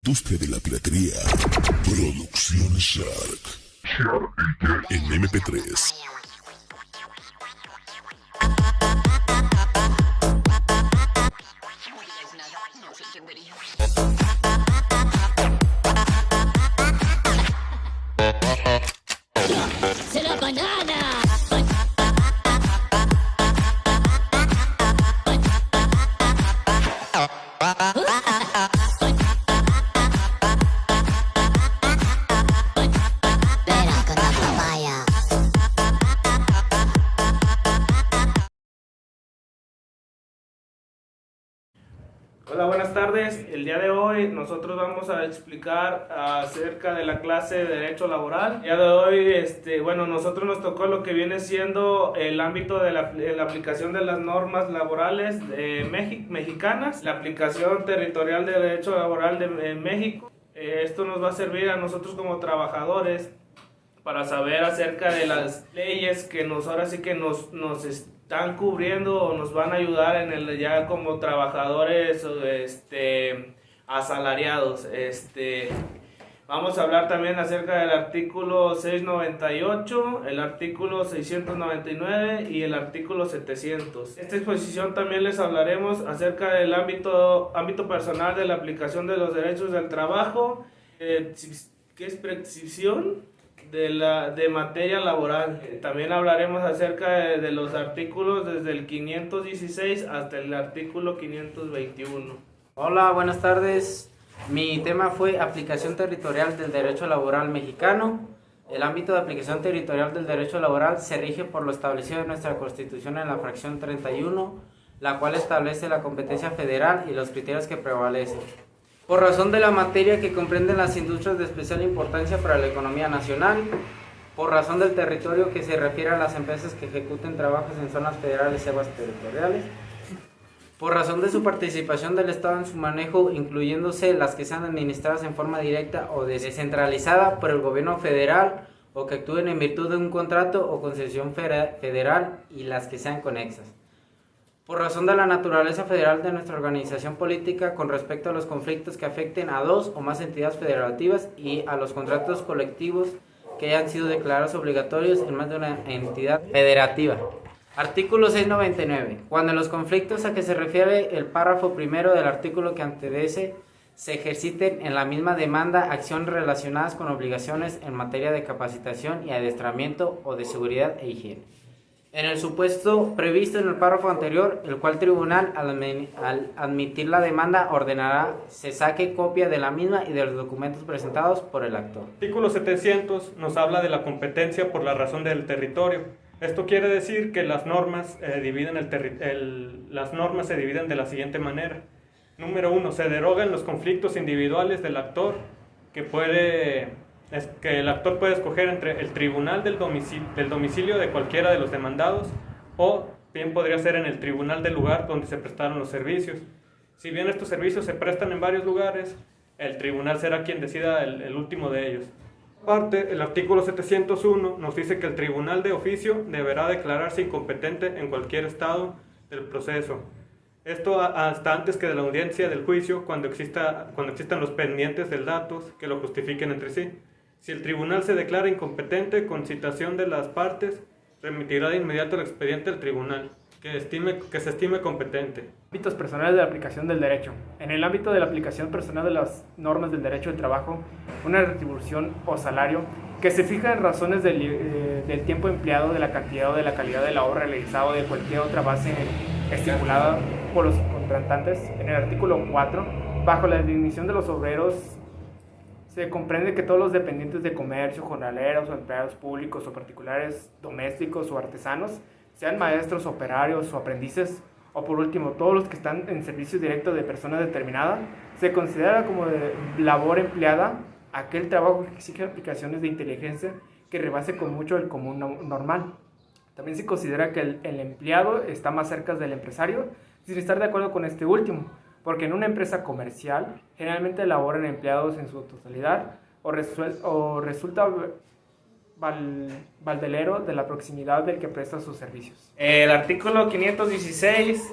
Industria de la piratería. Producción Shark. En MP3. ¡Será banana! Hola, buenas tardes. El día de hoy nosotros vamos a explicar acerca de la clase de Derecho Laboral. El día de hoy, nosotros nos tocó lo que viene siendo el ámbito de la aplicación de las normas laborales mexicanas, la aplicación territorial de Derecho Laboral de México. Esto nos va a servir a nosotros como trabajadores para saber acerca de las leyes que ahora sí que nos están cubriendo o nos van a ayudar en el ya como trabajadores asalariados. Vamos a hablar también acerca del artículo 698, el artículo 699 y el artículo 700. Esta exposición también les hablaremos acerca del ámbito personal de la aplicación de los derechos del trabajo, ¿qué es prescripción? De materia laboral. También hablaremos acerca de los artículos desde el 516 hasta el artículo 521. Hola, buenas tardes. Mi tema fue aplicación territorial del derecho laboral mexicano. El ámbito de aplicación territorial del derecho laboral se rige por lo establecido en nuestra Constitución en la fracción 31, la cual establece la competencia federal y los criterios que prevalecen. Por razón de la materia que comprenden las industrias de especial importancia para la economía nacional, por razón del territorio que se refiere a las empresas que ejecuten trabajos en zonas federales y aguas territoriales, por razón de su participación del Estado en su manejo, incluyéndose las que sean administradas en forma directa o descentralizada por el gobierno federal o que actúen en virtud de un contrato o concesión federal y las que sean conexas. Por razón de la naturaleza federal de nuestra organización política con respecto a los conflictos que afecten a dos o más entidades federativas y a los contratos colectivos que hayan sido declarados obligatorios en más de una entidad federativa. Artículo 699. Cuando en los conflictos a que se refiere el párrafo primero del artículo que antecede se ejerciten en la misma demanda acciones relacionadas con obligaciones en materia de capacitación y adiestramiento o de seguridad e higiene. En el supuesto previsto en el párrafo anterior, el cual tribunal, al admitir la demanda, ordenará se saque copia de la misma y de los documentos presentados por el actor. Artículo 700 nos habla de la competencia por la razón del territorio. Esto quiere decir que las normas se dividen de la siguiente manera. Número 1. Se derogan los conflictos individuales del actor que el actor puede escoger entre el tribunal del domicilio de cualquiera de los demandados o bien podría ser en el tribunal del lugar donde se prestaron los servicios. Si bien estos servicios se prestan en varios lugares, el tribunal será quien decida el último de ellos. Aparte, el artículo 701 nos dice que el tribunal de oficio deberá declararse incompetente en cualquier estado del proceso. Esto hasta antes que de la audiencia del juicio, cuando existan los pendientes de datos que lo justifiquen entre sí. Si el tribunal se declara incompetente con citación de las partes, remitirá de inmediato el expediente al tribunal, que se estime competente. Ámbitos personales de la aplicación del derecho. En el ámbito de la aplicación personal de las normas del derecho del trabajo, una retribución o salario que se fija en razones del tiempo empleado, de la cantidad o de la calidad de la obra realizada o de cualquier otra base estipulada por los contratantes. En el artículo 4, bajo la definición de los obreros, se comprende que todos los dependientes de comercio, jornaleros o empleados públicos o particulares, domésticos o artesanos, sean maestros, operarios o aprendices, o por último, todos los que están en servicio directo de persona determinada, se considera como de labor empleada aquel trabajo que exige aplicaciones de inteligencia que rebase con mucho el común normal. También se considera que el empleado está más cerca del empresario, sin estar de acuerdo con este último, porque en una empresa comercial generalmente laboran empleados en su totalidad o resulta valdelero de la proximidad del que presta sus servicios. El artículo 516,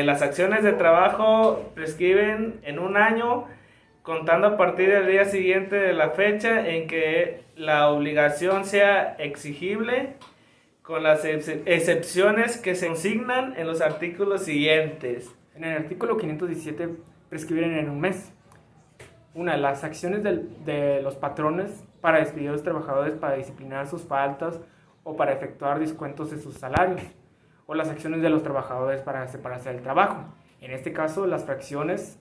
las acciones de trabajo prescriben en un año contando a partir del día siguiente de la fecha en que la obligación sea exigible, con las excepciones que se consignan en los artículos siguientes. En el artículo 517 prescriben en un mes. Las acciones de los patrones para despedir a los trabajadores para disciplinar sus faltas o para efectuar descuentos de sus salarios, o las acciones de los trabajadores para separarse del trabajo. En este caso, las fracciones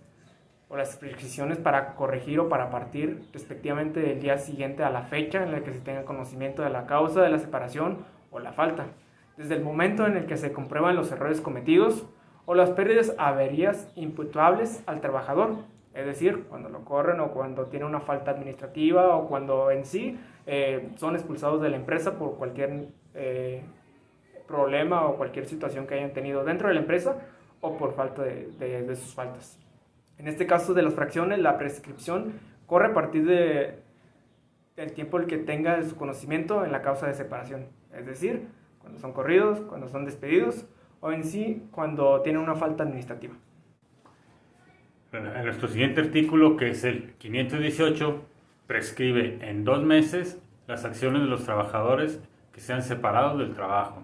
o las prescripciones para corregir o para partir, respectivamente, del día siguiente a la fecha en la que se tenga conocimiento de la causa de la separación o la falta, desde el momento en el que se comprueban los errores cometidos o las pérdidas averías imputables al trabajador, es decir, cuando lo corren o cuando tiene una falta administrativa o cuando en sí son expulsados de la empresa por cualquier problema o cualquier situación que hayan tenido dentro de la empresa o por falta de sus faltas. En este caso de las fracciones, la prescripción corre a partir del tiempo el que tenga su conocimiento en la causa de separación, es decir, cuando son corridos, cuando son despedidos o en sí cuando tienen una falta administrativa. En nuestro siguiente artículo, que es el 518, prescribe en 2 meses las acciones de los trabajadores que sean separados del trabajo.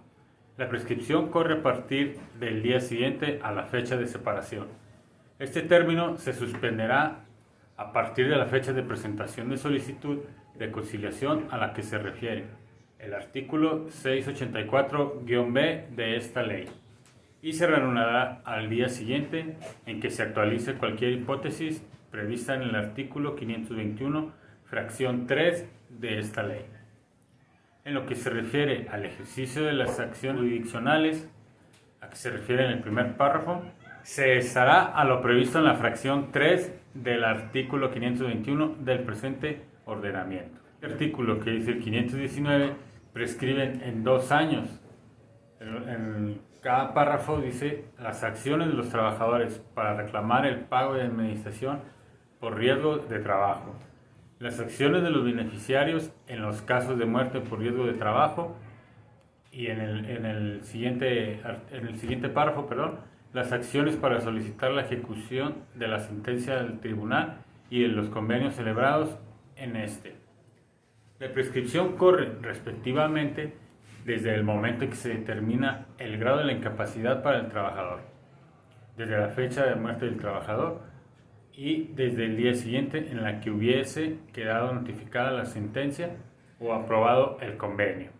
La prescripción corre a partir del día siguiente a la fecha de separación. Este término se suspenderá a partir de la fecha de presentación de solicitud de conciliación a la que se refiere el artículo 684-B de esta ley, y se reanudará al día siguiente en que se actualice cualquier hipótesis prevista en el artículo 521, fracción 3 de esta ley. En lo que se refiere al ejercicio de las acciones jurisdiccionales, a que se refiere en el primer párrafo, se cesará a lo previsto en la fracción 3 del artículo 521 del presente ordenamiento. El artículo, que dice el 519, prescriben en 2 años. En cada párrafo dice las acciones de los trabajadores para reclamar el pago de administración por riesgo de trabajo, las acciones de los beneficiarios en los casos de muerte por riesgo de trabajo, y en el siguiente párrafo, las acciones para solicitar la ejecución de la sentencia del tribunal y de los convenios celebrados en este. La prescripción corre respectivamente desde el momento en que se determina el grado de la incapacidad para el trabajador, desde la fecha de muerte del trabajador y desde el día siguiente en la que hubiese quedado notificada la sentencia o aprobado el convenio.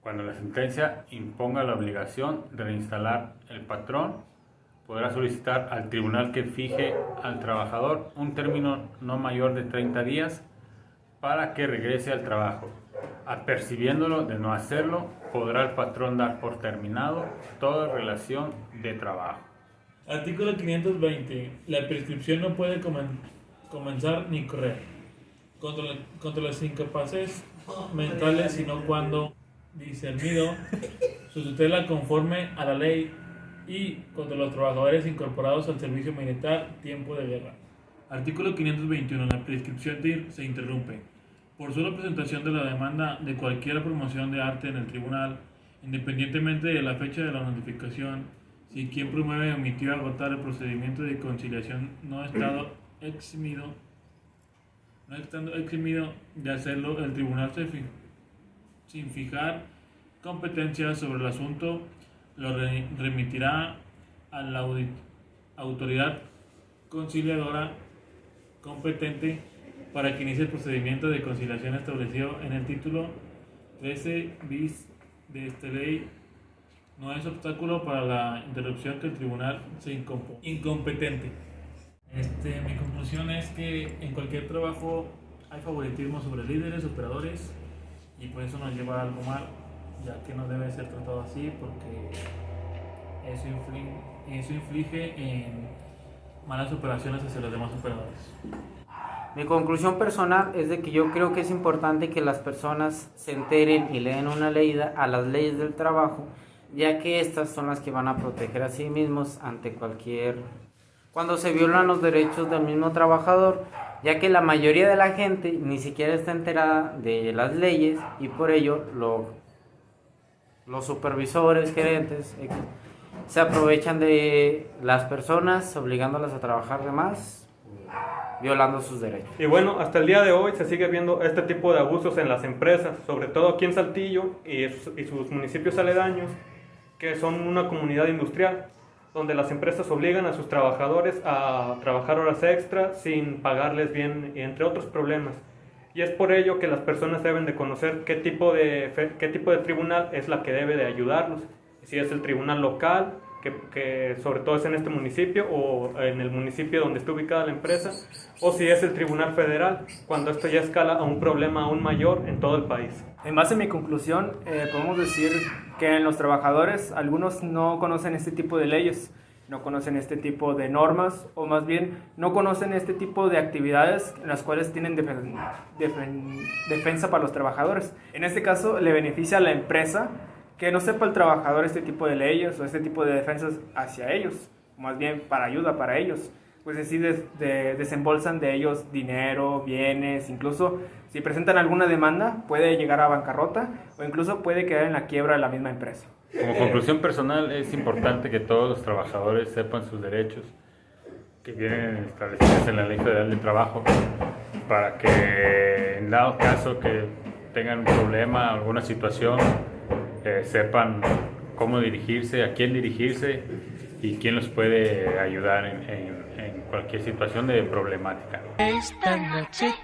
Cuando la sentencia imponga la obligación de reinstalar el patrón, podrá solicitar al tribunal que fije al trabajador un término no mayor de 30 días para que regrese al trabajo. Apercibiéndolo de no hacerlo, podrá el patrón dar por terminado toda relación de trabajo. Artículo 520. La prescripción no puede comenzar ni correr contra los incapaces mentales, sino cuando discernido su tutela conforme a la ley, y contra los trabajadores incorporados al servicio militar tiempo de guerra. Artículo 521. La prescripción se interrumpe por sola presentación de la demanda de cualquier promoción de arte en el tribunal, independientemente de la fecha de la notificación, si quien promueve omitió agotar el procedimiento de conciliación no estando eximido de hacerlo. El tribunal, sin fijar competencia sobre el asunto, lo remitirá a la autoridad conciliadora competente para que inicie el procedimiento de conciliación establecido en el título 13 bis de esta ley. No es obstáculo para la interrupción que el tribunal sea incompetente. Mi conclusión es que en cualquier trabajo hay favoritismo sobre líderes, operadores, y por eso nos lleva a algo mal, ya que no debe ser tratado así, porque eso inflige en malas operaciones hacia los demás operadores. Mi conclusión personal es de que yo creo que es importante que las personas se enteren y lean una leída a las leyes del trabajo, ya que estas son las que van a proteger a sí mismos ante cuando se violan los derechos del mismo trabajador, ya que la mayoría de la gente ni siquiera está enterada de las leyes, y por ello los supervisores, gerentes, se aprovechan de las personas obligándolas a trabajar de más, violando sus derechos. Y bueno, hasta el día de hoy se sigue viendo este tipo de abusos en las empresas, sobre todo aquí en Saltillo y sus municipios aledaños, que son una comunidad industrial, donde las empresas obligan a sus trabajadores a trabajar horas extra sin pagarles bien, entre otros problemas. Y es por ello que las personas deben de conocer qué tipo de tribunal es la que debe de ayudarlos. Si es el tribunal local, que sobre todo es en este municipio o en el municipio donde está ubicada la empresa, o si es el tribunal federal, cuando esto ya escala a un problema aún mayor en todo el país. En base a mi conclusión, podemos decir que en los trabajadores algunos no conocen este tipo de leyes, no conocen este tipo de normas, o más bien no conocen este tipo de actividades en las cuales tienen defensa para los trabajadores. En este caso le beneficia a la empresa que no sepa el trabajador este tipo de leyes o este tipo de defensas hacia ellos, más bien para ayuda para ellos. Pues así desembolsan de ellos dinero, bienes, incluso si presentan alguna demanda puede llegar a bancarrota o incluso puede quedar en la quiebra de la misma empresa. Como conclusión personal, es importante que todos los trabajadores sepan sus derechos que vienen establecidos en la Ley Federal del Trabajo, para que en dado caso que tengan un problema, alguna situación, sepan cómo dirigirse, a quién dirigirse y quién los puede ayudar en cualquier situación de problemática. Esta noche